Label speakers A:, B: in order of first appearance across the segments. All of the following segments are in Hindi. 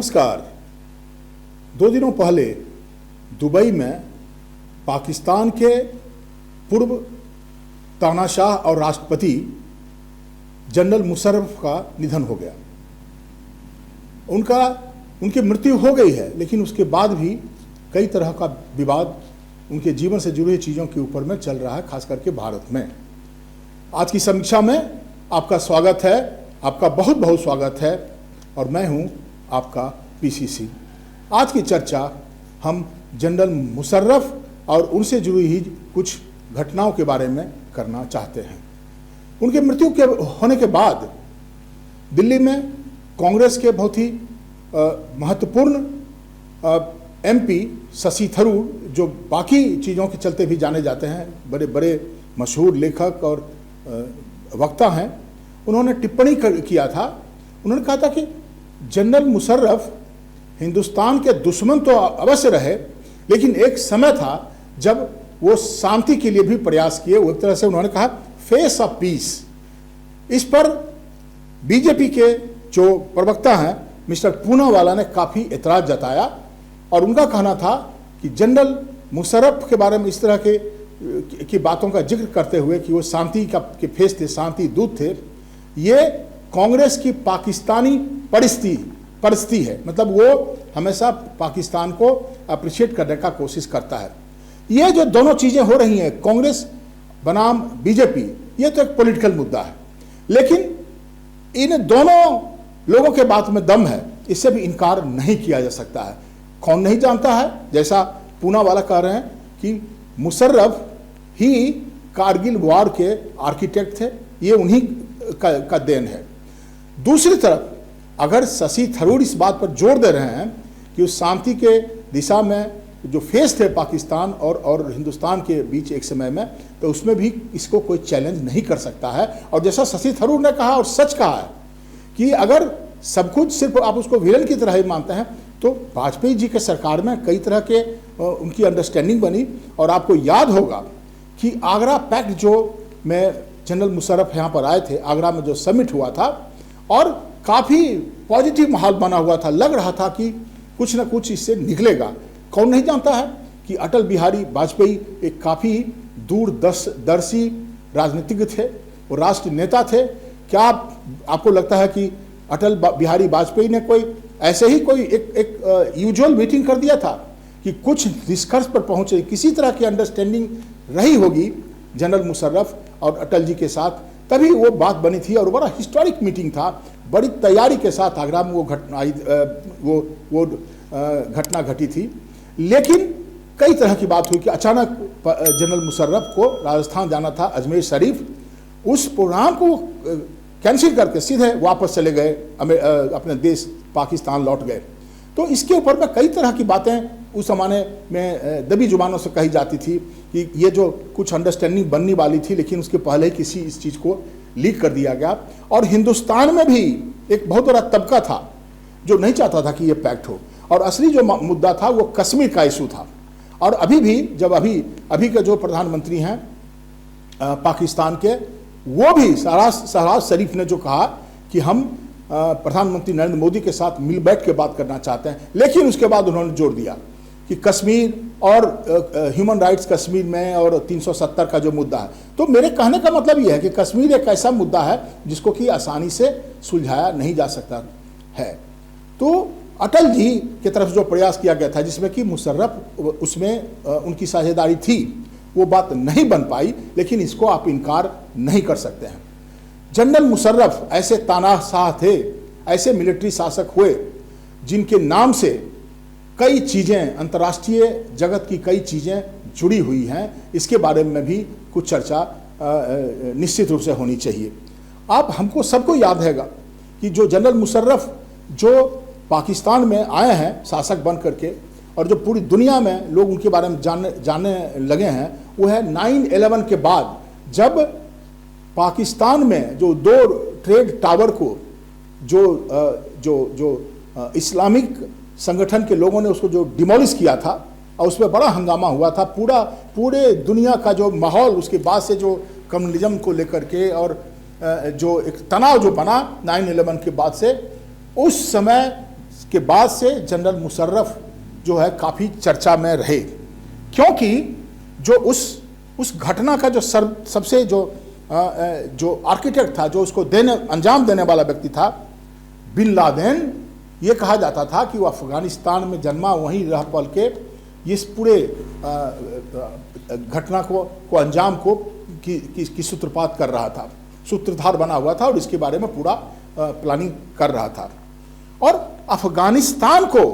A: नमस्कार। 2 दिनों पहले दुबई में पाकिस्तान के पूर्व तानाशाह और राष्ट्रपति जनरल मुशर्रफ का निधन हो गया। उनकी मृत्यु हो गई है, लेकिन उसके बाद भी कई तरह का विवाद उनके जीवन से जुड़ी चीज़ों के ऊपर में चल रहा है, खास करके भारत में। आज की समीक्षा में आपका स्वागत है, आपका बहुत बहुत स्वागत है, और मैं हूं आपका पीसीसी। आज की चर्चा हम जनरल मुशर्रफ और उनसे जुड़ी ही कुछ घटनाओं के बारे में करना चाहते हैं। उनके मृत्यु के होने के बाद दिल्ली में कांग्रेस के बहुत ही महत्वपूर्ण एमपी शशि थरूर, जो बाकी चीज़ों के चलते भी जाने जाते हैं, बड़े बड़े मशहूर लेखक और वक्ता हैं, उन्होंने टिप्पणी किया था। उन्होंने कहा था कि जनरल मुशर्रफ हिंदुस्तान के दुश्मन तो अवश्य रहे, लेकिन एक समय था जब वो शांति के लिए भी प्रयास किए। वो एक तरह से उन्होंने कहा फेस ऑफ पीस। इस पर बीजेपी के जो प्रवक्ता हैं मिस्टर पूनावाला ने काफ़ी एतराज़ जताया, और उनका कहना था कि जनरल मुशर्रफ के बारे में इस तरह की बातों का जिक्र करते हुए कि वो शांति के फेस थे, शांति दूत थे, ये कांग्रेस की पाकिस्तानी परिस्थिति है। मतलब वो हमेशा पाकिस्तान को अप्रिशिएट करने का कोशिश करता है। ये जो दोनों चीज़ें हो रही हैं, कांग्रेस बनाम बीजेपी, ये तो एक पॉलिटिकल मुद्दा है, लेकिन इन दोनों लोगों के बात में दम है, इससे भी इनकार नहीं किया जा सकता है। कौन नहीं जानता है, जैसा पूनावाला कह रहे हैं कि मुशर्रफ ही कारगिल वॉर के आर्किटेक्ट थे, ये उन्हीं का देन है। दूसरी तरफ अगर शशि थरूर इस बात पर जोर दे रहे हैं कि उस शांति के दिशा में जो फेस थे पाकिस्तान और हिंदुस्तान के बीच एक समय में, तो उसमें भी इसको कोई चैलेंज नहीं कर सकता है। और जैसा शशि थरूर ने कहा और सच कहा है कि अगर सब कुछ सिर्फ आप उसको विलन की तरह ही मानते हैं, तो वाजपेयी जी के सरकार में कई तरह के उनकी अंडरस्टैंडिंग बनी। और आपको याद होगा कि आगरा पैक्ट जो में जनरल मुशर्रफ यहाँ पर आए थे, आगरा में जो समिट हुआ था, और काफ़ी पॉजिटिव माहौल बना हुआ था, लग रहा था कि कुछ ना कुछ इससे निकलेगा। कौन नहीं जानता है कि अटल बिहारी वाजपेयी एक काफ़ी दूरदर्शी राजनीतिज्ञ थे, वो राष्ट्र नेता थे। क्या आपको लगता है कि अटल बिहारी वाजपेयी ने कोई ऐसे ही कोई एक यूजुअल मीटिंग कर दिया था कि कुछ निष्कर्ष पर पहुंचे, किसी तरह की अंडरस्टैंडिंग रही होगी जनरल मुशर्रफ और अटल जी के साथ, तभी वो बात बनी थी। और बड़ा हिस्टोरिक मीटिंग था, बड़ी तैयारी के साथ आगरा में वो घटना घटी थी। लेकिन कई तरह की बात हुई कि अचानक जनरल मुशर्रफ को राजस्थान जाना था, अजमेर शरीफ, उस प्रोग्राम को कैंसिल करके सीधे वापस चले गए, अपने देश पाकिस्तान लौट गए। तो इसके ऊपर में कई तरह की बातें उस ज़माने में दबी जुबानों से कही जाती थी कि ये जो कुछ अंडरस्टैंडिंग बनने वाली थी, लेकिन उसके पहले ही इस चीज़ को लीक कर दिया गया। और हिंदुस्तान में भी एक बहुत बड़ा तबका था जो नहीं चाहता था कि ये पैक्ट हो, और असली जो मुद्दा था वो कश्मीर का इशू था। और अभी भी जब अभी के जो प्रधानमंत्री हैं पाकिस्तान के, वो भी शहबाज शरीफ ने जो कहा कि हम प्रधानमंत्री नरेंद्र मोदी के साथ मिल बैठ के बात करना चाहते हैं, लेकिन उसके बाद उन्होंने जोर दिया कि कश्मीर और ह्यूमन राइट्स कश्मीर में और 370 का जो मुद्दा है। तो मेरे कहने का मतलब यह है कि कश्मीर एक ऐसा मुद्दा है जिसको कि आसानी से सुलझाया नहीं जा सकता है। तो अटल जी की तरफ जो प्रयास किया गया था, जिसमें कि मुशर्रफ उसमें उनकी साझेदारी थी, वो बात नहीं बन पाई, लेकिन इसको आप इनकार नहीं कर सकते हैं। जनरल मुशर्रफ ऐसे तानाशाह थे, ऐसे मिलिट्री शासक हुए जिनके नाम से कई चीज़ें, अंतर्राष्ट्रीय जगत की कई चीज़ें जुड़ी हुई हैं। इसके बारे में भी कुछ चर्चा निश्चित रूप से होनी चाहिए। आप हमको सबको याद हैगा कि जो जनरल मुशर्रफ जो पाकिस्तान में आए हैं शासक बन करके, और जो पूरी दुनिया में लोग उनके बारे में जानने लगे हैं, वो है 9/11 के बाद, जब पाकिस्तान में जो 2 ट्रेड टावर को जो इस्लामिक संगठन के लोगों ने उसको जो डिमोलिश किया था, और उसमें बड़ा हंगामा हुआ था, पूरे दुनिया का जो माहौल उसके बाद से जो कम्युनलिज्म को लेकर के और जो एक तनाव जो बना 9/11 के बाद से, उस समय के बाद से जनरल मुशर्रफ जो है काफ़ी चर्चा में रहे, क्योंकि जो उस घटना का जो सबसे जो आर्किटेक्ट था, जो उसको अंजाम देने वाला व्यक्ति था, बिन लादेन, ये कहा जाता था कि वो अफगानिस्तान में जन्मा, वहीं रह पल के इस पूरे घटना को अंजाम को की सूत्रपात कर रहा था, सूत्रधार बना हुआ था और इसके बारे में पूरा प्लानिंग कर रहा था। और अफगानिस्तान को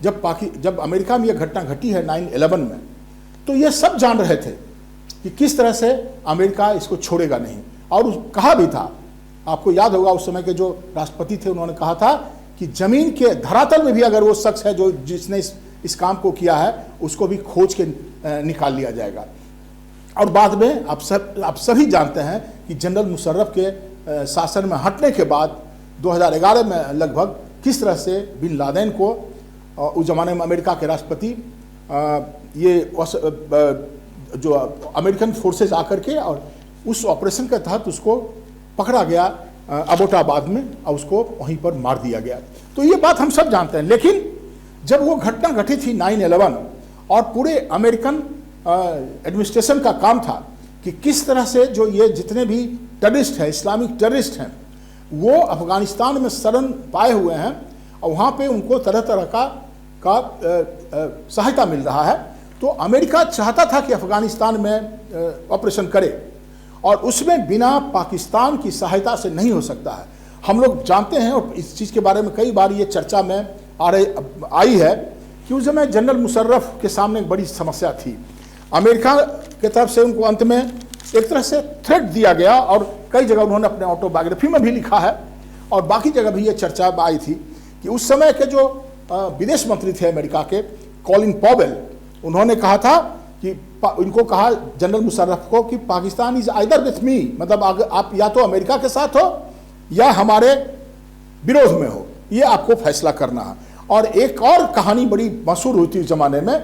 A: जब अमेरिका में यह घटना घटी है 9/11 में, तो ये सब जान रहे थे कि किस तरह से अमेरिका इसको छोड़ेगा नहीं। और कहा भी था, आपको याद होगा उस समय के जो राष्ट्रपति थे, उन्होंने कहा था कि जमीन के धरातल में भी अगर वो शख्स है जिसने इस काम को किया है, उसको भी खोज के निकाल लिया जाएगा। और बाद में आप सभी जानते हैं कि जनरल मुशर्रफ के शासन में हटने के बाद 2011 में लगभग किस तरह से बिन लादेन को उस जमाने में अमेरिका के राष्ट्रपति ये जो अमेरिकन फोर्सेस आकर के और उस ऑपरेशन के तहत उसको पकड़ा गया अबोटाबाद में और उसको वहीं पर मार दिया गया। तो ये बात हम सब जानते हैं। लेकिन जब वो घटना घटी थी 9/11 और पूरे अमेरिकन एडमिनिस्ट्रेशन का काम था कि किस तरह से जो ये जितने भी टेररिस्ट हैं, इस्लामिक टेररिस्ट हैं, वो अफगानिस्तान में शरण पाए हुए हैं और वहाँ पे उनको तरह तरह का सहायता मिल रहा है। तो अमेरिका चाहता था कि अफगानिस्तान में ऑपरेशन करे और उसमें बिना पाकिस्तान की सहायता से नहीं हो सकता है। हम लोग जानते हैं और इस चीज़ के बारे में कई बार ये चर्चा में आई है कि उस समय जनरल मुशर्रफ के सामने एक बड़ी समस्या थी। अमेरिका की तरफ से उनको अंत में एक तरह से थ्रेट दिया गया और कई जगह उन्होंने अपने ऑटोबायोग्राफी में भी लिखा है और बाकी जगह भी ये चर्चा आई थी कि उस समय के जो विदेश मंत्री थे अमेरिका के, कॉलिन पॉवेल, उन्होंने कहा था कि इनको कहा जनरल मुशर्रफ को कि Pakistan is either with me, मतलब आप या तो अमेरिका के साथ हो या हमारे विरोध में हो, ये आपको फैसला करना है। और एक और कहानी बड़ी मशहूर हुई थी उस जमाने में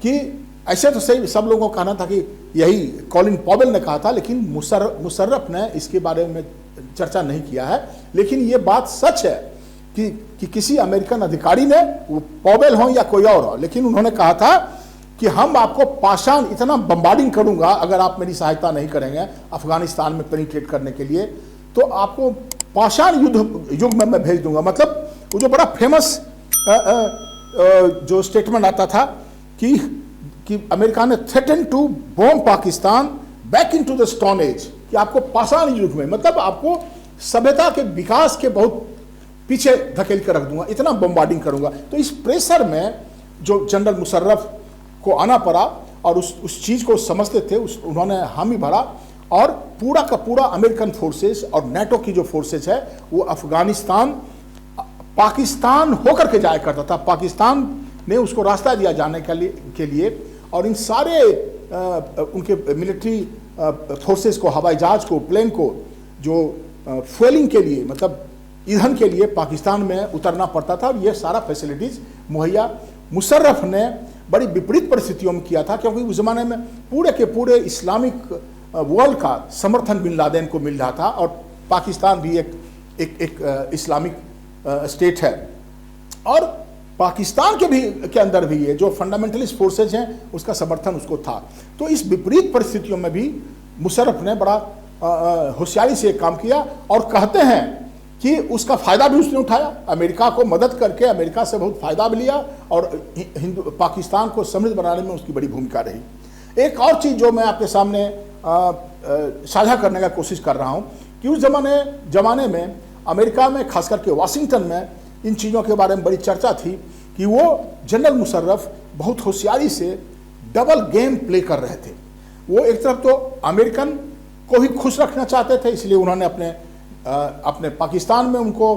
A: कि ऐसे तो सही सब लोगों का कहना था कि यही कॉलिन पॉवेल ने कहा था, लेकिन मुशर्रफ ने इसके बारे में चर्चा नहीं किया है। लेकिन ये बात सच है कि किसी अमेरिकन अधिकारी ने, वो पॉवेल हो या कोई और हो, लेकिन उन्होंने कहा था कि हम आपको पाषाण इतना बम्बार्डिंग करूंगा अगर आप मेरी सहायता नहीं करेंगे अफगानिस्तान में पेनिट्रेट करने के लिए, तो आपको पाषाण युग में मैं भेज दूंगा। मतलब वो जो बड़ा फेमस जो स्टेटमेंट आता था कि अमेरिका ने threaten to bomb Pakistan back into the stone age, कि आपको पाषाण युग में, मतलब आपको सभ्यता के विकास के बहुत पीछे धकेल कर रख दूंगा, इतना बम्बार्डिंग करूंगा। तो इस प्रेशर में जो जनरल मुशर्रफ को आना पड़ा और उस चीज को समझते थे, उन्होंने हामी भरा और पूरा का पूरा अमेरिकन फोर्सेस और नेटो की जो फोर्सेस है वो अफगानिस्तान पाकिस्तान होकर के जाया करता था। पाकिस्तान ने उसको रास्ता दिया जाने के लिए और इन सारे उनके मिलिट्री फोर्सेस को, हवाई जहाज को, प्लेन को, जो फ्यूलिंग के लिए, मतलब ईंधन के लिए पाकिस्तान में उतरना पड़ता था। और ये सारा फैसिलिटीज मुहैया मुशर्रफ ने बड़ी विपरीत परिस्थितियों में किया था, क्योंकि उस जमाने में पूरे के पूरे इस्लामिक वर्ल्ड का समर्थन बिन लादेन को मिल रहा था और पाकिस्तान भी एक इस्लामिक स्टेट है और पाकिस्तान के अंदर भी ये जो फंडामेंटलिस्ट फोर्सेज हैं उसका समर्थन उसको था। तो इस विपरीत परिस्थितियों में भी मुशर्रफ ने बड़ा होशियारी से काम किया और कहते हैं कि उसका फायदा भी उसने उठाया, अमेरिका को मदद करके अमेरिका से बहुत फायदा भी लिया और पाकिस्तान को समृद्ध बनाने में उसकी बड़ी भूमिका रही। एक और चीज़ जो मैं आपके सामने साझा करने का कोशिश कर रहा हूँ कि उस जमाने में अमेरिका में, खास करके वाशिंगटन में, इन चीज़ों के बारे में बड़ी चर्चा थी कि वो जनरल मुशर्रफ बहुत होशियारी से डबल गेम प्ले कर रहे थे। वो एक तरफ तो अमेरिकन को ही खुश रखना चाहते थे, इसलिए उन्होंने अपने पाकिस्तान में उनको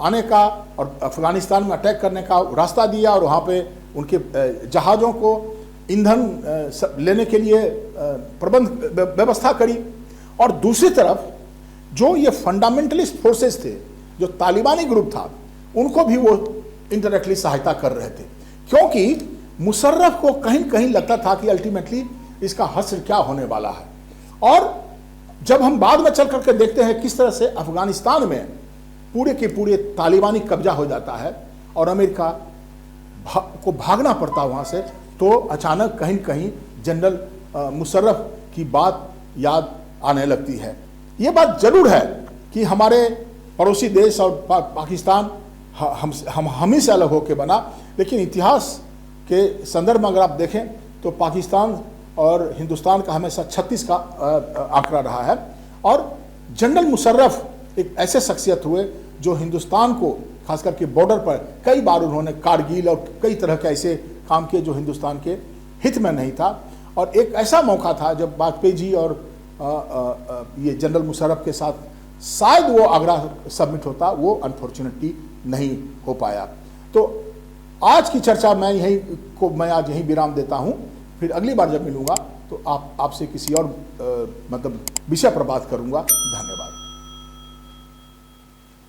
A: आने का और अफगानिस्तान में अटैक करने का रास्ता दिया और वहाँ पे उनके जहाज़ों को ईंधन लेने के लिए व्यवस्था करी। और दूसरी तरफ जो ये फंडामेंटलिस्ट फोर्सेस थे, जो तालिबानी ग्रुप था, उनको भी वो इंटरनेटली सहायता कर रहे थे, क्योंकि मुशर्रफ को कहीं कहीं लगता था कि अल्टीमेटली इसका हश्र क्या होने वाला है। और जब हम बाद में चल करके देखते हैं किस तरह से अफगानिस्तान में पूरे के पूरे तालिबानी कब्जा हो जाता है और अमेरिका को भागना पड़ता वहाँ से, तो अचानक कहीं न कहीं जनरल मुशर्रफ की बात याद आने लगती है। ये बात जरूर है कि हमारे पड़ोसी देश और पाकिस्तान हम ही से अलग होकर बना, लेकिन इतिहास के संदर्भ में अगर आप देखें तो पाकिस्तान और हिंदुस्तान का हमेशा 36 का आंकड़ा रहा है। और जनरल मुशर्रफ एक ऐसे शख्सियत हुए जो हिंदुस्तान को खास करके बॉर्डर पर कई बार उन्होंने कारगिल और कई तरह के ऐसे काम किए जो हिंदुस्तान के हित में नहीं था। और एक ऐसा मौका था जब वाजपेयी जी और ये जनरल मुशर्रफ के साथ शायद वो आगरा सबमिट होता, वो अनफॉर्चुनेटली नहीं हो पाया। तो आज की चर्चा मैं आज यहीं विराम देता हूं। फिर अगली बार जब मिलूंगा तो आपसे किसी और मतलब विषय पर बात करूंगा। धन्यवाद।